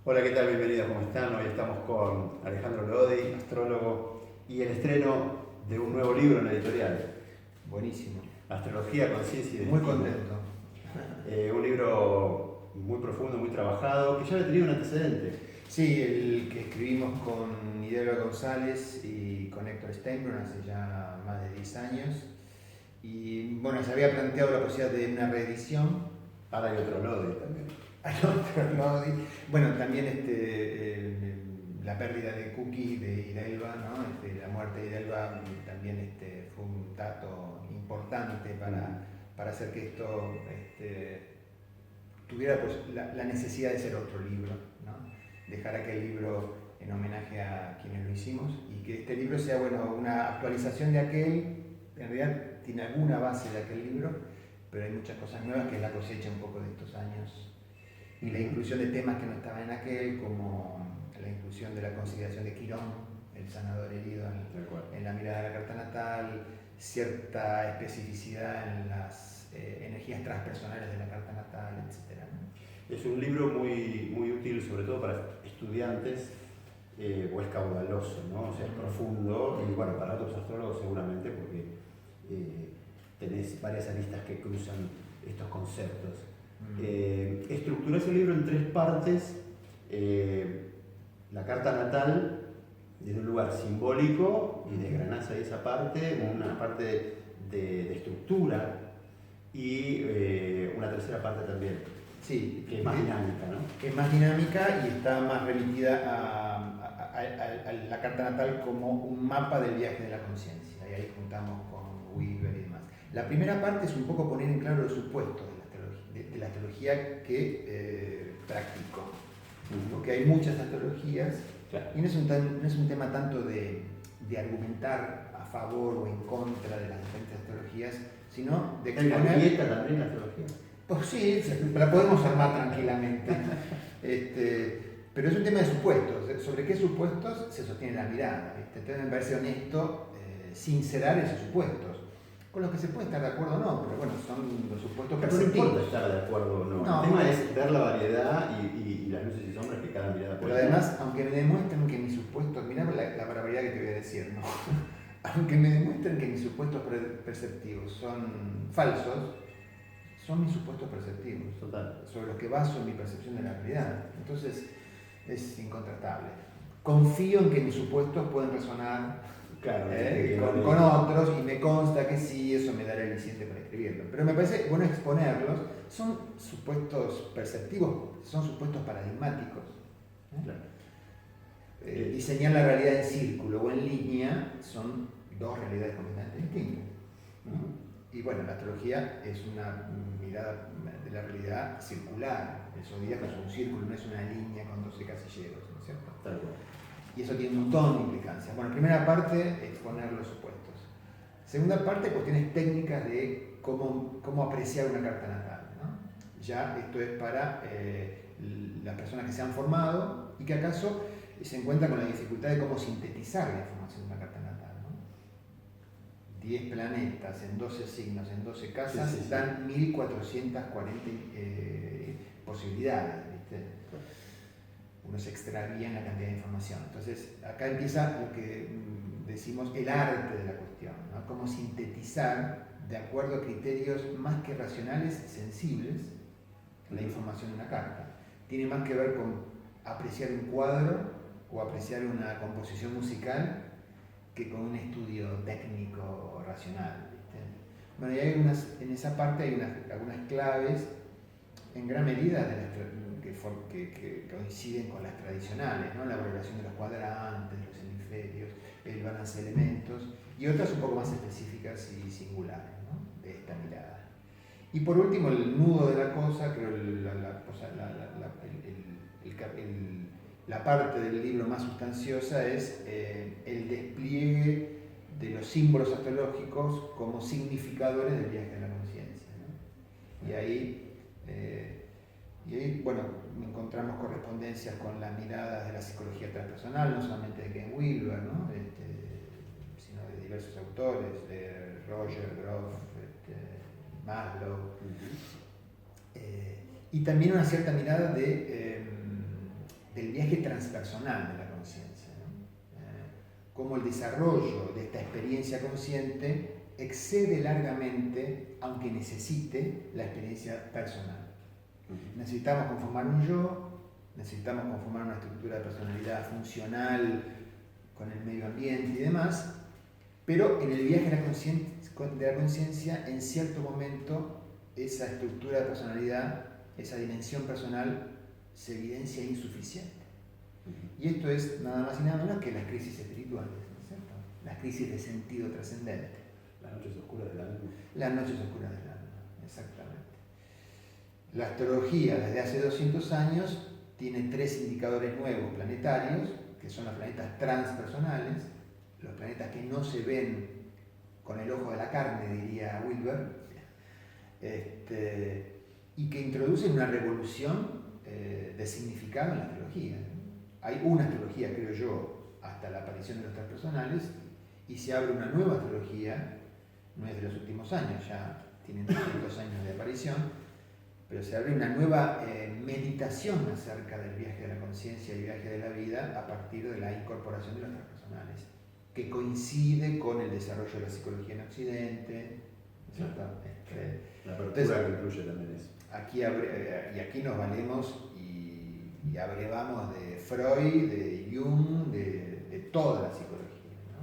Hola, ¿qué tal? Bienvenidos, ¿cómo están? Hoy estamos con Alejandro Lodi, astrólogo, y el estreno de un nuevo libro en la editorial, Buenísimo. Astrología, Conciencia y Muy Destino. contento. Un libro muy profundo, muy trabajado, que ya había tenido un antecedente. Sí, el que escribimos con Hidalgo González y con Héctor Steinbrunn hace ya más de 10 años. Y bueno, se había planteado la posibilidad de una reedición. Ahora hay otro Lodi también. Bueno, también la pérdida de Cookie de Hidalgo, ¿no? La muerte de Hidalgo también fue un dato importante para hacer que esto tuviera pues, la necesidad de ser otro libro, ¿no? Dejar aquel libro en homenaje a quienes lo hicimos y que este libro sea bueno, una actualización de aquel, en realidad tiene alguna base de aquel libro, pero hay muchas cosas nuevas que es la cosecha un poco de estos años y la inclusión de temas que no estaban en aquel, como la inclusión de la consideración de Quirón, el sanador herido en la mirada de la carta natal, cierta especificidad en las energías transpersonales de la carta natal, etc. ¿no? Es un libro muy útil, sobre todo para estudiantes, o es caudaloso, ¿no? O sea, es profundo, y bueno, para otros astrólogos seguramente, porque tenés varias aristas que cruzan estos conceptos. Estructuré ese libro en tres partes. La carta natal, desde un lugar simbólico, y desgranás ahí esa parte, una parte de estructura, y una tercera parte también, Sí, que es más dinámica, ¿no? es más dinámica y está más remitida a la carta natal como un mapa del viaje de la conciencia. Y ahí juntamos con Weaver y demás. La primera parte es un poco poner en claro los supuestos de la astrología que practico. Porque hay muchas astrologías, claro, y no es un tema tanto de argumentar a favor o en contra de las diferentes astrologías, sino de exponer. ¿Hay una dieta también la astrología? Pues sí, la podemos armar tranquilamente. Pero es un tema de supuestos. ¿Sobre qué supuestos se sostiene la mirada? Entonces me parece honesto sincerar esos supuestos. Con los que se puede estar de acuerdo o no, pero bueno, son los supuestos perceptivos. No importa estar de acuerdo o no. El tema es ver la variedad y las luces y sombras que cada mirada puede tener. Pero además, aunque me demuestren que mis supuestos, mirá la barbaridad que te voy a decir, ¿no? Aunque me demuestren que mis supuestos perceptivos son falsos, son mis supuestos perceptivos, total, sobre los que baso mi percepción de la realidad. Entonces, es incontratable. Confío en que mis supuestos pueden resonar, claro, con otros, y me consta que sí, eso me dará el aliciente para escribirlo. Pero me parece bueno exponerlos. Son supuestos perceptivos, son supuestos paradigmáticos. Claro. Diseñar la realidad en círculo o en línea son dos realidades completamente distintas, ¿no? Y bueno, la astrología es una mirada de la realidad circular. El zodíaco es un círculo, no es una línea con 12 casilleros, ¿no es cierto? Tal cual. Y eso tiene un montón de implicancias. Bueno, primera parte, exponer los supuestos. Segunda parte, cuestiones técnicas de cómo apreciar una carta natal, ¿no? Ya esto es para las personas que se han formado y que acaso se encuentran con la dificultad de cómo sintetizar la información de una carta natal. 10 planetas en 12 signos, en 12 casas, sí. Dan 1440 posibilidades, ¿viste? Uno se extravía en la cantidad de información. Entonces, acá empieza lo que decimos el arte de la cuestión, ¿no? Cómo sintetizar, de acuerdo a criterios más que racionales, sensibles, la información de una carta. Tiene más que ver con apreciar un cuadro o apreciar una composición musical que con un estudio técnico racional, ¿viste? Bueno, y hay en esa parte hay algunas claves en gran medida que coinciden con las tradicionales, ¿no? La valoración de los cuadrantes, de los hemisferios, el balance de elementos, y otras un poco más específicas y singulares, ¿no? De esta mirada. Y por último, el nudo de la cosa, creo la parte del libro más sustanciosa es el despliegue de los símbolos astrológicos como significadores del viaje de la conciencia, ¿no? Y ahí, bueno, encontramos correspondencias con las miradas de la psicología transpersonal, no solamente de Ken Wilber, ¿no? Sino de diversos autores, de Roger, Groff, Maslow. Y también una cierta mirada de del viaje transpersonal de la conciencia, ¿no? Cómo el desarrollo de esta experiencia consciente excede largamente, aunque necesite, la experiencia personal. Necesitamos conformar un yo, necesitamos conformar una estructura de personalidad funcional con el medio ambiente y demás, pero en el viaje de la conciencia, en cierto momento, esa estructura de personalidad, esa dimensión personal, se evidencia insuficiente. Y esto es nada más y nada menos que las crisis espirituales, ¿no es cierto? Las crisis de sentido trascendente. Las noches oscuras del alma. Las noches oscuras del alma, exactamente. La astrología desde hace 200 años tiene 3 indicadores nuevos planetarios, que son los planetas transpersonales, los planetas que no se ven con el ojo de la carne, diría Wilber, y que introducen una revolución de significado en la astrología. Hay una astrología, creo yo, hasta la aparición de los transpersonales, y se abre una nueva astrología, no es de los últimos años, ya tienen 200 años de aparición, pero se abre una nueva meditación acerca del viaje de la conciencia y viaje de la vida a partir de la incorporación de los transpersonales, que coincide con el desarrollo de la psicología en Occidente, ¿cierto? La apertura que incluye también eso. Aquí nos valemos y abrevamos de Freud, de Jung, de toda la psicología, ¿no?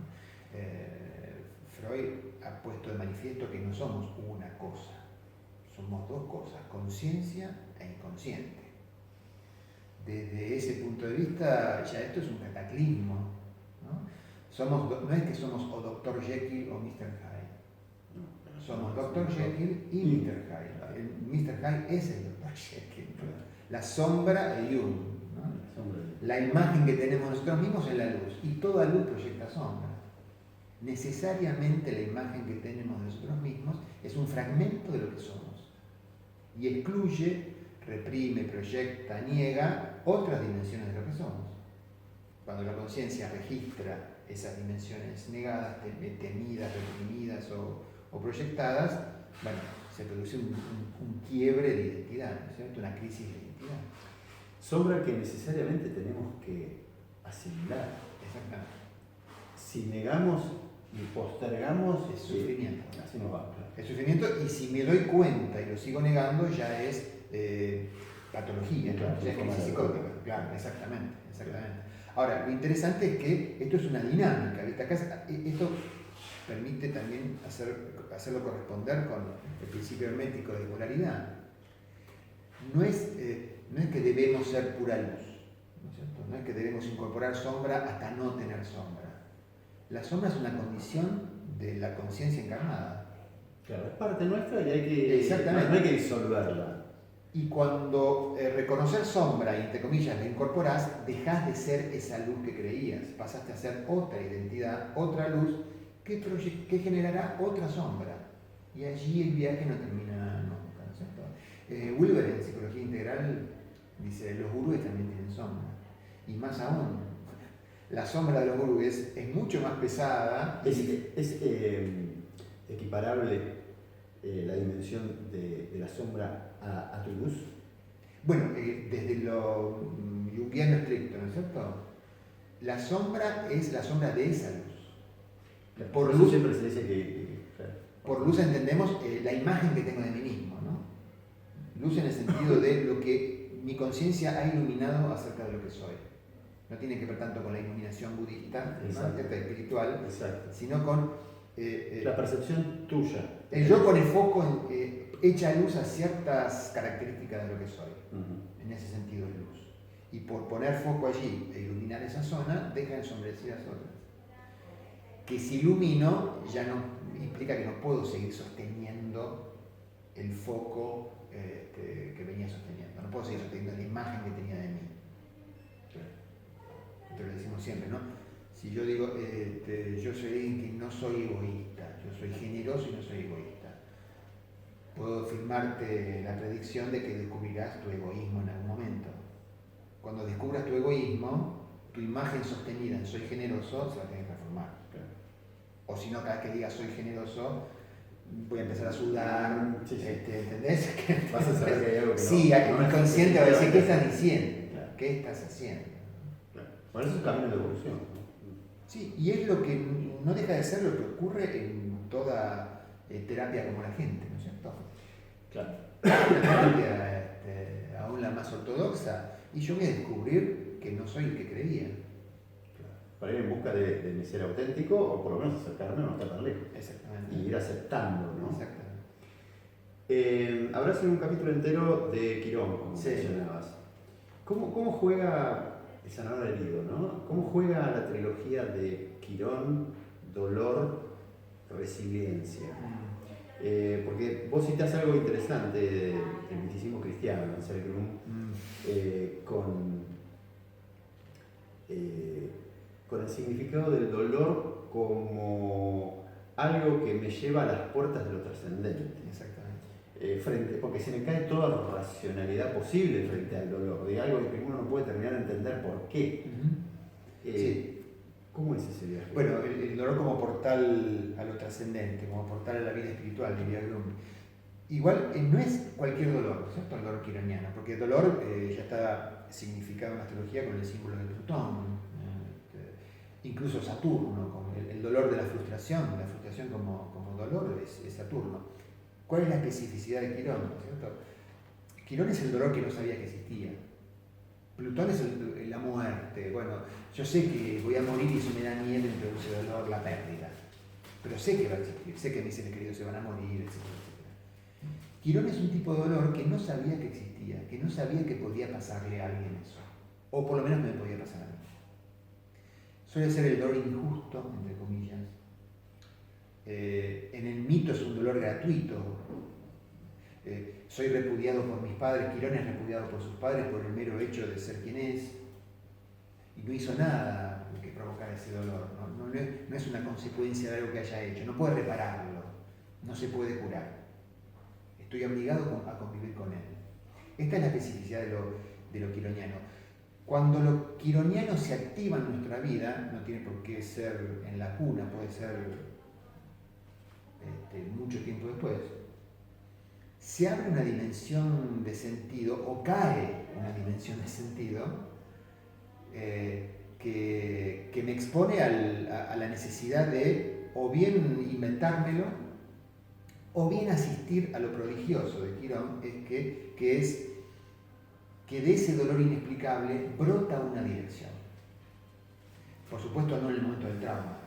Freud ha puesto de manifiesto que no somos una cosa, somos 2 cosas, conciencia e inconsciente. Desde ese punto de vista, ya esto es un cataclismo, ¿no? No es que somos o Dr. Jekyll o Mr. Hyde, somos Dr. Jekyll y Mr. Hyde. El Mr. Hyde es el Dr. Jekyll, ¿no? La sombra de Jung, ¿no? La imagen que tenemos nosotros mismos es la luz, y toda luz proyecta sombra. Necesariamente la imagen que tenemos de nosotros mismos es un fragmento de lo que somos, y excluye, reprime, proyecta, niega otras dimensiones de lo que somos. Cuando la conciencia registra esas dimensiones negadas, temidas, reprimidas o proyectadas, bueno, se produce un quiebre de identidad, ¿no es cierto? Una crisis de identidad. Sombra que necesariamente tenemos que asimilar. Exactamente. Si negamos y postergamos, es sufrimiento. Así nos va. Claro. Es sufrimiento, y si me doy cuenta y lo sigo negando, ya es patología, claro, ya es crisis psicótica. Claro, exactamente. Ahora, lo interesante es que esto es una dinámica, ¿viste? Acá, esto permite también hacerlo corresponder con el principio hermético de polaridad. No es que debemos ser pura luz, ¿no es cierto? No es que debemos incorporar sombra hasta no tener sombra. La sombra es una condición de la conciencia encarnada. Claro, es parte nuestra y no hay que disolverla. Y cuando reconocer sombra y, entre comillas, la incorporás, dejás de ser esa luz que creías, pasaste a ser otra identidad, otra luz que generará otra sombra. Y allí el viaje no termina nunca, ¿no es cierto? Wilber, en Psicología Integral, dice: los gurúes también tienen sombra. Y más aún, la sombra de los gurúes es mucho más pesada. ¿Es equiparable la dimensión de la sombra a tu luz? Bueno, desde lo junguiano estricto, ¿no es cierto? La sombra es la sombra de esa luz. Por luz siempre se dice que por luz entendemos la imagen que tengo de mí mismo, ¿no? Luz en el sentido de lo que mi conciencia ha iluminado acerca de lo que soy. No tiene que ver tanto con la iluminación budista, ¿no? Espiritual, exacto, sino con la percepción tuya. El yo con el foco echa luz a ciertas características de lo que soy. En ese sentido es luz. Y por poner foco allí e iluminar esa zona, deja ensombrecidas otras. Que si ilumino, ya no implica que no puedo seguir sosteniendo el foco que venía sosteniendo. No puedo seguir sosteniendo la imagen que tenía de mí. Esto lo decimos siempre, ¿no? Si yo digo, yo soy alguien que no soy egoísta, yo soy generoso y no soy egoísta, puedo firmarte la predicción de que descubrirás tu egoísmo en algún momento. Cuando descubras tu egoísmo, tu imagen sostenida en soy generoso se va a tener que reformar. O si no, cada vez que digas soy generoso, voy a empezar a sudar, sí. ¿entendés? Vas a saber que hay algo que sí, el inconsciente va a decir, ¿qué estás diciendo? Claro. ¿qué estás haciendo? Claro. Bueno, eso es un camino de evolución, ¿no? Sí, y es lo que no deja de ser lo que ocurre en toda terapia como la gente, ¿no es cierto? Claro. La terapia, aún la más ortodoxa, y yo voy a descubrir que no soy el que creía. Para ir en busca de mi ser auténtico, o por lo menos acercarme, no estar tan lejos. Exactamente. Y ir aceptando, ¿no? Exactamente. Habrás en un capítulo entero de Quirón, como Sí. mencionabas. ¿Cómo juega el sanador herido, ¿no? ¿Cómo juega la trilogía de Quirón, dolor, resiliencia? Porque vos citás algo interesante del misticismo cristiano, en Sergrum, con el significado del dolor como algo que me lleva a las puertas de lo trascendente. Exactamente. Porque se me cae toda racionalidad posible frente al dolor, de algo que uno no puede terminar de entender por qué. Sí. ¿Cómo es ese viaje? Bueno, el dolor como portal a lo trascendente, como portal a la vida espiritual, diría Grum. Igual no es cualquier dolor, ¿cierto? El dolor quironiano, porque el dolor ya está significado en la astrología con el símbolo de Plutón, incluso Saturno, con el dolor de la frustración como dolor es Saturno. ¿Cuál es la especificidad de Quirón? ¿Cierto? Quirón es el dolor que no sabía que existía. Plutón es la muerte. Bueno, yo sé que voy a morir y eso me da miedo y me produce dolor, la pérdida. Pero sé que va a existir, sé que mis seres queridos se van a morir, etc. Quirón es un tipo de dolor que no sabía que existía, que no sabía que podía pasarle a alguien eso. O por lo menos me podía pasar a mí. Suele ser el dolor injusto, entre comillas. En el mito es un dolor gratuito. Soy repudiado por mis padres, Quirón es repudiado por sus padres por el mero hecho de ser quien es, y no hizo nada que provocara ese dolor, no es una consecuencia de algo que haya hecho, no puede repararlo, no se puede curar, estoy obligado a convivir con él. Esta es la especificidad de lo quironiano. Cuando lo quironiano se activa en nuestra vida, no tiene por qué ser en la cuna, puede ser mucho tiempo después, se abre una dimensión de sentido o cae una dimensión de sentido que me expone a la necesidad de o bien inventármelo o bien asistir a lo prodigioso de Quirón, que es que de ese dolor inexplicable brota una dirección. Por supuesto no en el momento del trauma.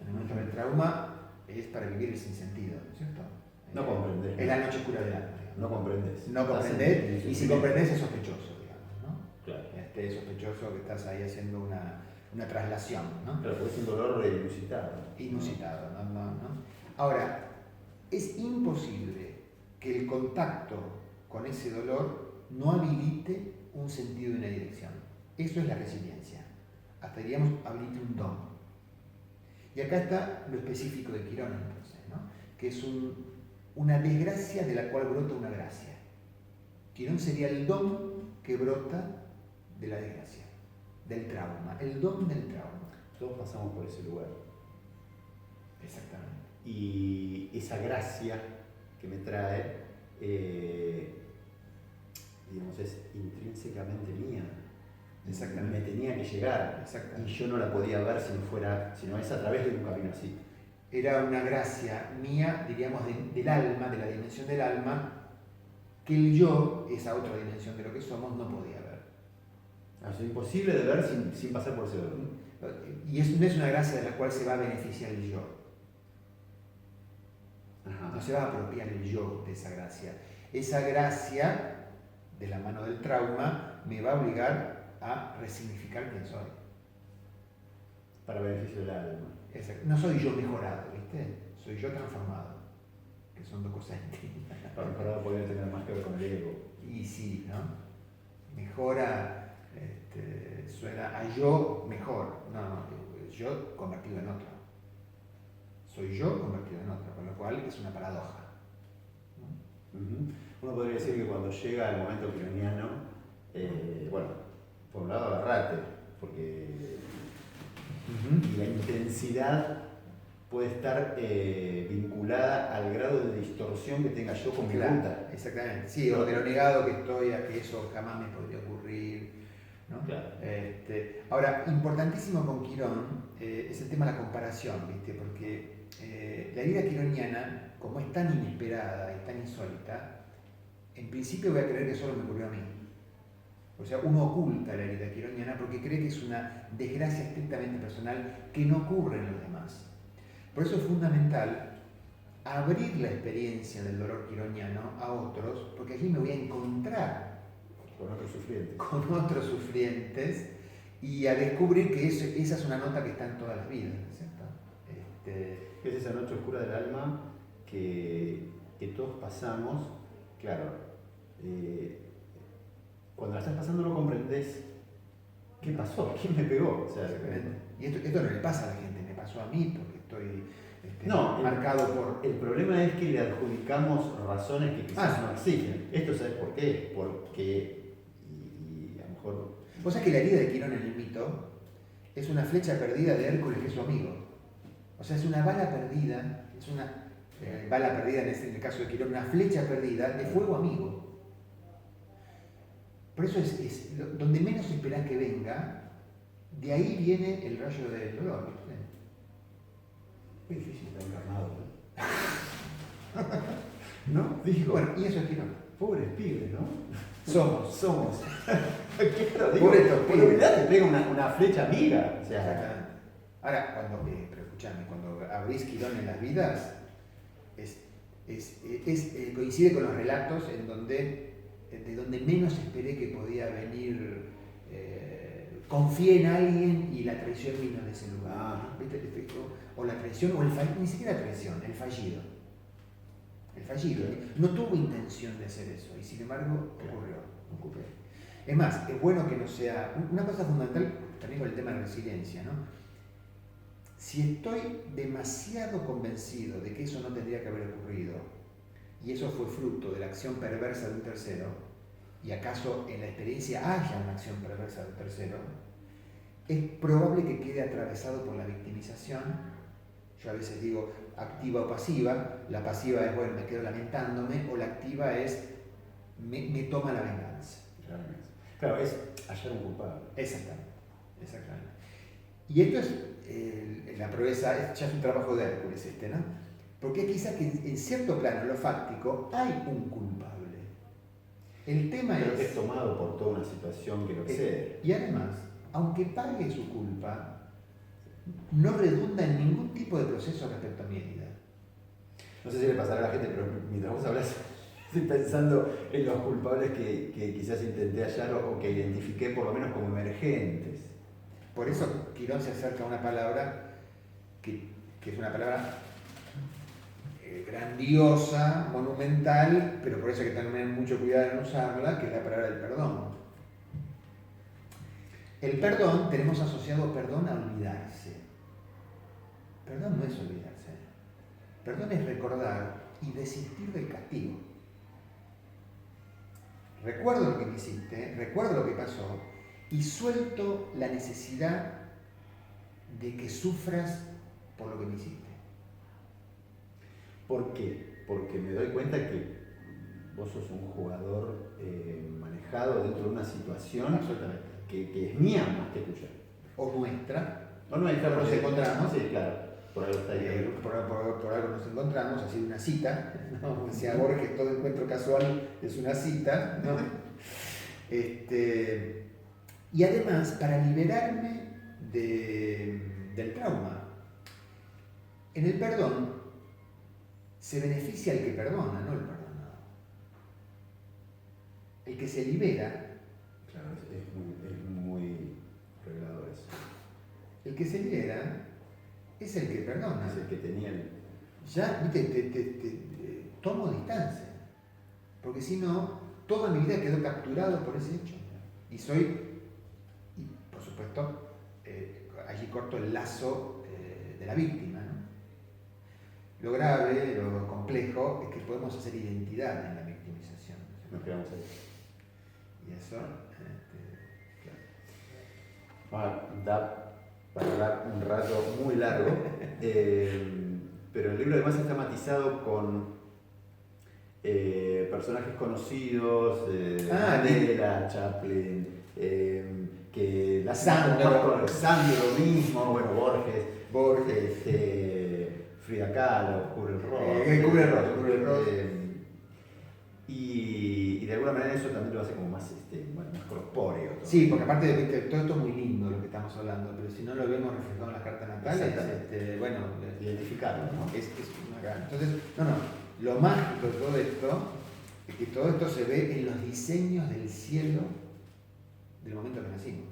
En el momento del trauma es para vivir el sinsentido, ¿no es cierto? No comprendés. Es la noche oscura del alma. No comprendés. No comprendés, y si comprendés es sospechoso, digamos, ¿no? Claro. Es sospechoso que estás ahí haciendo una traslación, ¿no? Claro, porque es un dolor inusitado. Inusitado, ¿no? Ahora, es imposible que el contacto con ese dolor no habilite un sentido y una dirección. Eso es la resiliencia. Hasta diríamos, habilite un don. Y acá está lo específico de Quirón, entonces, ¿no? Que es una desgracia de la cual brota una gracia. Quirón sería el don que brota de la desgracia, del trauma, el don del trauma. Todos pasamos por ese lugar. Exactamente. Y esa gracia que me trae, digamos, es intrínsecamente mía. Exactamente. Me tenía que llegar. Y yo no la podía ver si no es a través de un camino así. Era una gracia mía, diríamos, del alma, de la dimensión del alma, que el yo, esa otra dimensión de lo que somos, no podía ver. Es imposible de ver sin pasar por ese dolor. Y no es una gracia de la cual se va a beneficiar el yo. Ajá. No se va a apropiar el yo de esa gracia. Esa gracia, de la mano del trauma, me va a obligar a resignificar quién soy. Para beneficio del alma. Exacto. No soy yo mejorado, ¿viste? Soy yo transformado, que son dos cosas distintas. Para mejorado podría tener más que ver con el ego. Y sí, ¿no? Mejora, suena a yo mejor. No, yo convertido en otro. Soy yo convertido en otro, con lo cual es una paradoja, ¿no? Uno podría decir que cuando llega el momento quironiano, bueno, por un lado agarrate, porque la intensidad puede estar vinculada al grado de distorsión que tenga yo con mi ruta. Exactamente, sí, o de lo negado que estoy a que eso jamás me podría ocurrir, ¿no? Claro. Ahora, importantísimo con Quirón es el tema de la comparación, ¿viste? Porque la herida quironiana, como es tan inesperada y tan insólita, en principio voy a creer que solo me ocurrió a mí. O sea, uno oculta la herida quironiana porque cree que es una desgracia estrictamente personal que no ocurre en los demás. Por eso es fundamental abrir la experiencia del dolor quironiano a otros, porque allí me voy a encontrar con otros sufrientes y a descubrir que esa es una nota que está en todas las vidas, ¿no es cierto? Es esa noche oscura del alma que todos pasamos, claro. Cuando la estás pasando no comprendés qué pasó, quién me pegó. O sea, y esto no le pasa a la gente, me pasó a mí porque estoy no, marcado por... El problema es que le adjudicamos razones que quizás no existen. ¿Esto sabes por qué? Porque, y a lo mejor... Vos sabés que la herida de Quirón en el mito es una flecha perdida de Hércules, que es su amigo. O sea, es una bala perdida, es una bala perdida en el caso de Quirón, una flecha perdida de fuego amigo. Por eso es donde menos esperás que venga, de ahí viene el rayo del dolor. Muy difícil estar encarnado, ¿no? Digo, bueno, y eso es Quirón. Pobres pibes, ¿no? Somos. Claro, digo, por humildad te pega una flecha amiga. O sea, ahora, pero escuchame, cuando abrís Quirón en las vidas, coincide con los relatos en de donde menos esperé que podía venir, confié en alguien y la traición vino de ese lugar. ¿Viste? O la traición, o ni siquiera traición, el fallido. El fallido. No tuvo intención de hacer eso y sin embargo ocurrió. Es más, es bueno que no sea... Una cosa fundamental también con el tema de resiliencia, ¿no? Si estoy demasiado convencido de que eso no tendría que haber ocurrido y eso fue fruto de la acción perversa de un tercero, y acaso en la experiencia haya una acción perversa de un tercero, es probable que quede atravesado por la victimización. Yo a veces digo activa o pasiva. La pasiva es, bueno, me quedo lamentándome, o la activa es, me toma la venganza. Claro, es hallar un culpable. Exactamente. Y esto es la proeza, ya es un trabajo de Hércules ¿no? Porque quizás que en cierto plano, en lo fáctico, hay un culpable. El tema es tomado por toda una situación que lo excede. Y además, aunque pague su culpa, no redunda en ningún tipo de proceso respecto a mi herida. No sé si le pasará a la gente, pero mientras vos hablas, estoy pensando en los culpables que quizás intenté hallar o que identifiqué por lo menos como emergentes. Por eso Quirón se acerca a una palabra que es una palabra grandiosa, monumental, pero por eso hay que tener mucho cuidado en usarla, que es la palabra del perdón. El perdón, tenemos asociado perdón a olvidarse. Perdón no es olvidarse. Perdón es recordar y desistir del castigo. Recuerdo lo que me hiciste, recuerdo lo que pasó y suelto la necesidad de que sufras por lo que me hiciste. ¿Por qué? Porque me doy cuenta que vos sos un jugador manejado dentro de una situación que es mía más que tuya. O nuestra. O nuestra, nos encontramos. Sí, claro. Por algo está ahí. Por algo nos encontramos, ha sido una cita. ¿No? Decía Borges, todo encuentro casual es una cita. ¿No? Y además, para liberarme del trauma, en el perdón se beneficia el que perdona, no el perdonado. El que se libera. Claro, es muy revelador eso. El que se libera es el que perdona. Es el que tenía el... Ya, tomo distancia. Porque si no, toda mi vida quedó capturado por ese hecho. Y por supuesto, allí corto el lazo de la víctima, ¿no? Lo grave, lo complejo, es que podemos hacer identidad en la victimización. Nos quedamos ahí. Y eso... Da para hablar un rato muy largo, pero el libro además está matizado con personajes conocidos, Mandela, Chaplin, que la Sandro. Sandro lo mismo, bueno, Borges, Frida Kahlo, Kubler-Ross. Y de alguna manera eso también lo hace como más, bueno, más corpóreo. Todo. Sí, porque aparte de todo esto es muy lindo lo que estamos hablando, pero si no lo vemos reflejado en las cartas natales, bueno, identificarlo, ¿no? Es una gana. Entonces, lo mágico de todo esto es que todo esto se ve en los diseños del cielo del momento que nacimos.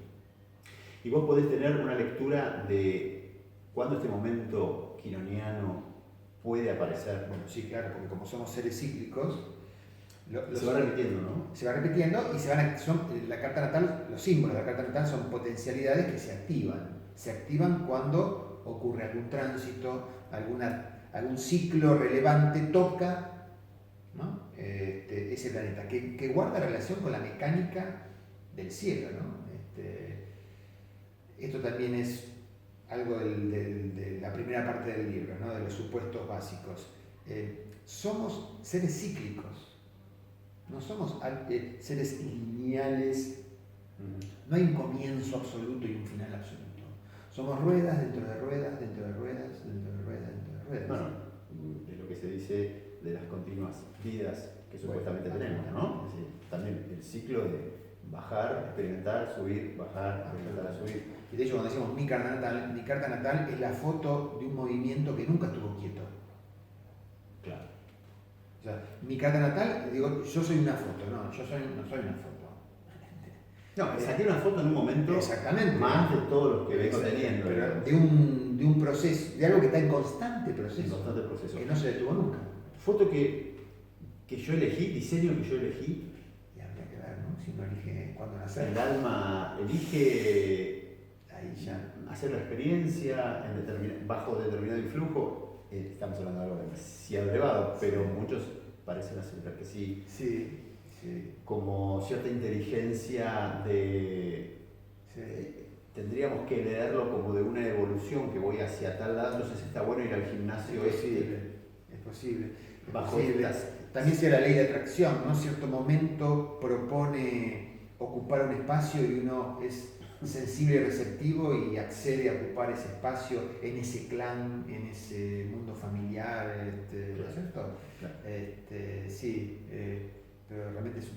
Y vos podés tener una lectura de cuándo este momento quironiano puede aparecer. Bueno, sí, claro, porque como somos seres cíclicos, se va repitiendo, ¿no? Se va repitiendo y la carta natal, los símbolos de la carta natal son potencialidades que se activan. Se activan cuando ocurre algún tránsito, algún ciclo relevante toca, ¿no? Ese planeta, que guarda relación con la mecánica del cielo, ¿no? Esto también es algo de la primera parte del libro, ¿no? De los supuestos básicos. Somos seres cíclicos. No somos seres lineales, no hay un comienzo absoluto y un final absoluto. Somos ruedas dentro de ruedas, dentro de ruedas, dentro de ruedas, dentro de ruedas. Bueno, es lo que se dice de las continuas vidas que supuestamente tenemos, ¿no? Es decir, también el ciclo de bajar, experimentar, subir, bajar, experimentar, subir. Y de hecho cuando decimos mi carta natal es la foto de un movimiento que nunca estuvo quieto. Claro. O sea, mi carta natal, digo, yo soy una foto, no soy una foto. No, saqué una foto en un momento más de todos los que vengo teniendo. Pero de un proceso, de algo que está en constante proceso. En constante proceso. Que no se detuvo nunca. Foto que yo elegí, diseño que yo elegí. Y habría que ver, ¿no? Si no elige cuándo nacer. El alma elige ahí ya hacer la experiencia bajo determinado influjo. Estamos hablando de algo demasiado elevado, pero muchos parecen asegurar que sí. Sí. Como cierta inteligencia tendríamos que leerlo como de una evolución que voy hacia tal lado, entonces está bueno ir al gimnasio. Es posible. Bajo también sea la ley de atracción, ¿no? Cierto momento propone ocupar un espacio y uno es sensible y receptivo y accede a ocupar ese espacio en ese clan, en ese mundo familiar, ¿no es cierto? Claro. Sí, pero realmente es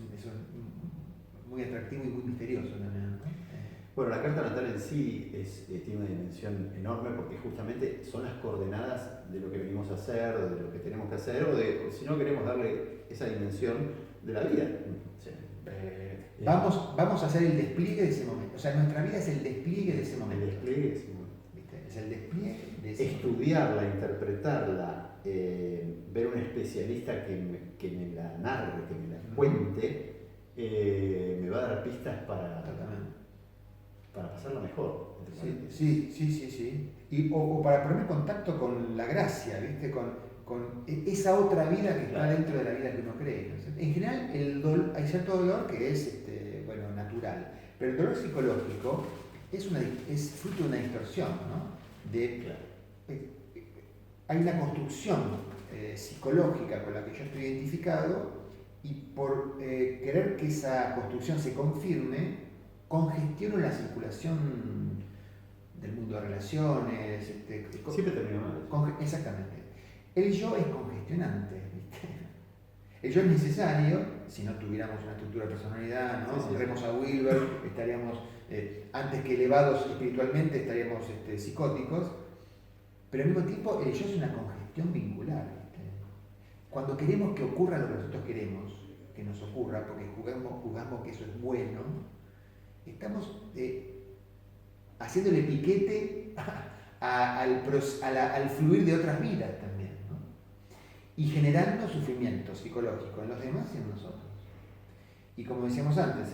muy atractivo y muy misterioso también, ¿no? Bueno, la carta natal en sí tiene una dimensión enorme porque justamente son las coordenadas de lo que venimos a hacer, de lo que tenemos que hacer, o si no queremos darle esa dimensión de la vida. Sí. Vamos a hacer el despliegue de ese momento. O sea, nuestra vida es el despliegue de ese momento. El despliegue de ese momento. ¿Viste? Es el despliegue de ese estudiarla, momento. Interpretarla, ver un especialista que me la narre, que me la cuente, me va a dar pistas para pasarla mejor. Sí. O para poner en contacto con la gracia, ¿viste? Con esa otra vida que está dentro de la vida que uno cree, ¿no? En general, hay cierto dolor que es natural, pero el dolor psicológico es fruto de una distorsión, ¿no? Hay una construcción psicológica con la que yo estoy identificado y por querer que esa construcción se confirme, congestiono la circulación del mundo de relaciones. Siempre termina mal. Exactamente. El yo es congestionante, ¿viste? El yo es necesario, si no tuviéramos una estructura de personalidad, ¿no? Si vemos a Wilber, estaríamos, antes que elevados espiritualmente, estaríamos psicóticos, pero al mismo tiempo el yo es una congestión vincular, ¿viste? Cuando queremos que ocurra lo que nosotros queremos que nos ocurra, porque jugamos que eso es bueno, estamos haciéndole piquete al fluir de otras vidas también, ¿no? Y generando sufrimiento psicológico en los demás y en nosotros. Y como decíamos antes,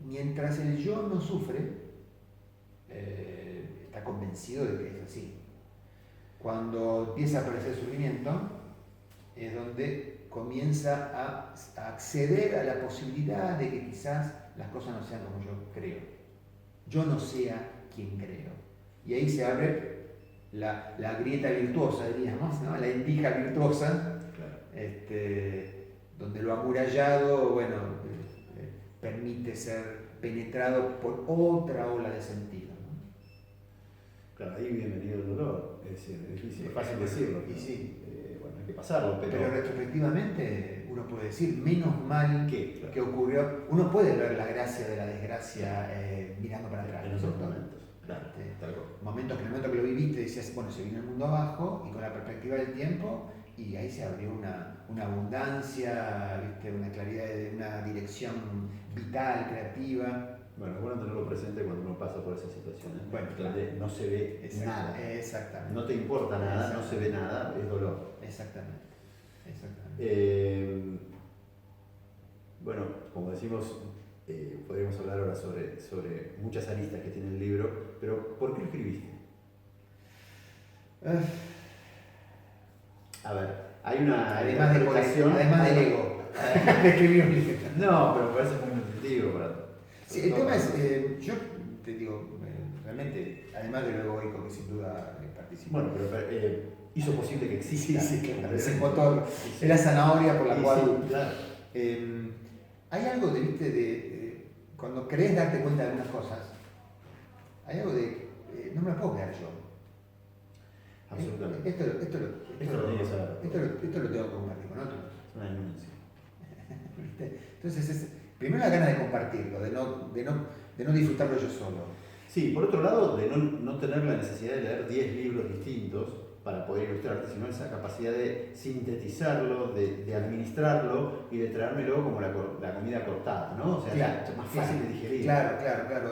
mientras el yo no sufre, está convencido de que es así. Cuando empieza a aparecer sufrimiento, es donde comienza a acceder a la posibilidad de que quizás las cosas no sean como yo creo. Yo no sea quien creo. Y ahí se abre la grieta virtuosa, diríamos, ¿no? La endija virtuosa, donde lo amurallado, bueno, permite ser penetrado por otra ola de sentido. Claro, ahí bienvenido el dolor, es decir, es difícil, es fácil decirlo, Y ¿no? sí. Bueno, hay que pasarlo, Pero retrospectivamente uno puede decir, menos mal ¿Qué? Claro. que ocurrió. Uno puede ver la gracia de la desgracia mirando para atrás. En otros momentos, claro, tal cual. Momentos que en el momento que lo viviste decías, bueno, se vino el mundo abajo, y con la perspectiva del tiempo, y ahí se abrió una abundancia, ¿viste? Una claridad, una dirección vital, creativa. Bueno, es bueno tenerlo presente cuando uno pasa por esas situaciones, Bueno, donde no se ve nada. Exactamente. No te importa nada, no se ve nada, es dolor. Exactamente. Bueno, como decimos, podríamos hablar ahora sobre muchas aristas que tiene el libro, pero ¿por qué lo escribiste? A ver, hay una además del ego, de escribir un libro. No, pero parece muy nutritivo para... Sí, el tema es, yo te digo, realmente, además de lo egoico que sin duda participa. Bueno, pero hizo posible que exista. Sí, claro, ese motor, es la zanahoria por la cual... Sí, claro. Hay algo de, viste, cuando querés darte cuenta de algunas cosas, hay algo de, no me lo puedo creer yo. Absolutamente. Esto lo Esto tengo que compartir con otros. Es una denuncia. Entonces, primero la gana de compartirlo, de no disfrutarlo yo solo. Sí, por otro lado, de no tener la necesidad de leer 10 libros distintos para poder ilustrarte, sino esa capacidad de sintetizarlo, de administrarlo y de traérmelo como la comida cortada, ¿no? O sea, claro, más fácil de digerir. Claro.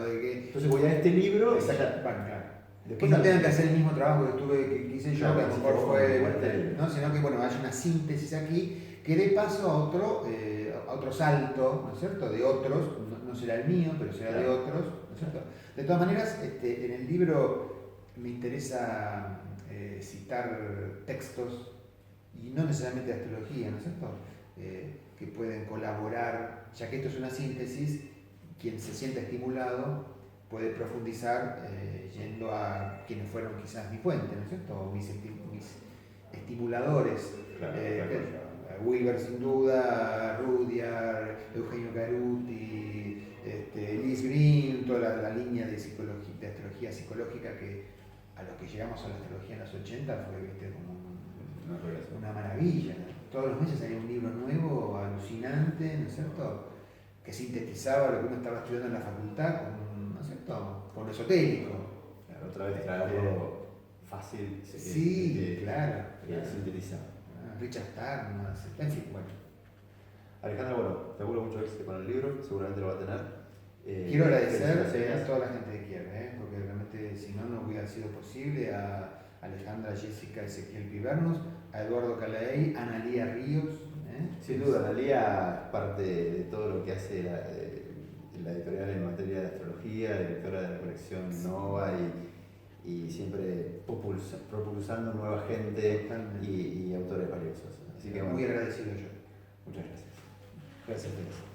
De que, entonces voy a este libro. Claro. Después que no tengan que hacer el mismo trabajo que hice yo, claro, que a lo mejor fue, ¿no? Sino que bueno, haya una síntesis aquí que dé paso a otro salto, ¿no es cierto? De otros, no será el mío, pero será de otros, ¿no es cierto? De todas maneras, en el libro me interesa citar textos, y no necesariamente de astrología, ¿no es cierto? Que pueden colaborar, ya que esto es una síntesis, quien se sienta estimulado puede profundizar yendo a quienes fueron quizás mi fuente, ¿no es cierto? O mis estimuladores. Claro. Wilber sin duda, Rudyard, Eugenio Caruti, Liz Green, toda la línea de astrología psicológica que a los que llegamos a la astrología en los 80 fue, ¿viste? Como una maravilla. Todos los meses salía un libro nuevo, alucinante, ¿no es cierto? Que sintetizaba lo que uno estaba estudiando en la facultad con, ¿no es cierto? Con lo esotérico. Claro, otra vez traerlo fácil. Sí, claro. Sintetizado. Richard Stallman, en fin, bueno. Alejandra, bueno, te auguro mucho éxito con el libro, seguramente lo va a tener. Quiero agradecer a toda la gente de Kiev, porque realmente si no, no hubiera sido posible, a Alejandra, Jessica, Ezequiel Pibernos, a Eduardo Calaey, a Analía Ríos. Sin duda, Analía es parte de todo lo que hace la editorial en materia de astrología, directora de la colección Nova y siempre propulsando nueva gente y autores valiosos. Así que, muy agradecido yo. Muchas gracias. Gracias, Teresa.